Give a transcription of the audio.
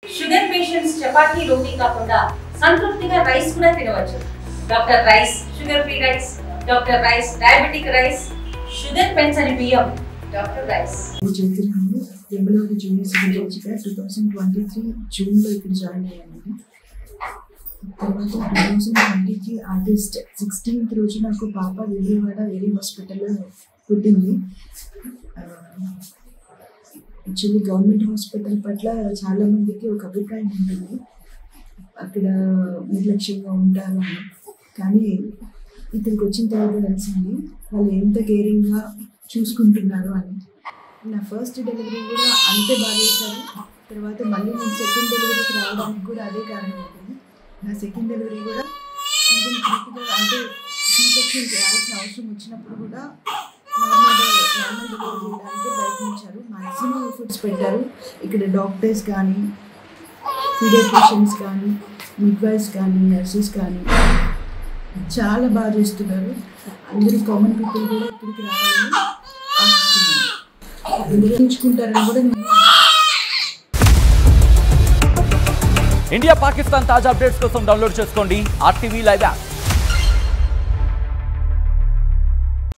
Sugar patients chapati రోటీ కాకుండా సంతృప్తిగా rice కూడా తినవచ్చు. Doctor rice, sugar free rice, doctor rice, diabetic rice, sugar పెంచని బియ్యం, డాక్టర్ రైస్. జూనియర్ సివిల్ 2023 జూన్లో ఇక్కడ జాయిన్ అయ్యాను. తర్వాత 2023 ఆగస్ట్ 16th రోజు నాకు పాప విజయవాడ వేరే హాస్పిటల్లో పుట్టింది. యాక్చువల్లీ గవర్నమెంట్ హాస్పిటల్ పట్ల చాలామందికి ఒక అభిప్రాయం ఉంటుంది, అక్కడ నిర్లక్ష్యంగా ఉంటారు అని. కానీ ఇక్కడికి వచ్చిన తర్వాత తెలిసింది వాళ్ళు ఎంత కేరింగ్గా చూసుకుంటున్నారు అని. నా ఫస్ట్ డెలివరీ కూడా అంతే బాగా చేశారు. తర్వాత మళ్ళీ నేను సెకండ్ డెలివరీకి రావడానికి కూడా అదే కారణం ఉంటుంది. నా సెకండ్ డెలివరీ కూడా ఈవెన్ కరెక్ట్గా అంటే సీసెక్షన్ చేయాల్సిన అవసరం వచ్చినప్పుడు కూడా నార్మల్ డెలివరీ చేయడానికి ప్రయత్నించారు. మ్యాక్సిమం ఎఫర్ట్స్ పెట్టారు. ఇక్కడ డాక్టర్స్ కానీ, పీడియాట్రిషియన్స్ కానీ, మిడ్వైఫ్స్ కానీ, నర్సెస్ కానీ చాలా బాగా చేస్తున్నారు. అందరూ కామన్ పీపుల్ కూడా ఇక్కడికి రావాలని ఆశిస్తున్నాను. ఎంచుకుంటారని కూడా ఇండియా పాకిస్తాన్ తాజా అప్డేట్స్ కోసం డౌన్లోడ్ చేసుకోండి RTV లైవ్ యాప్.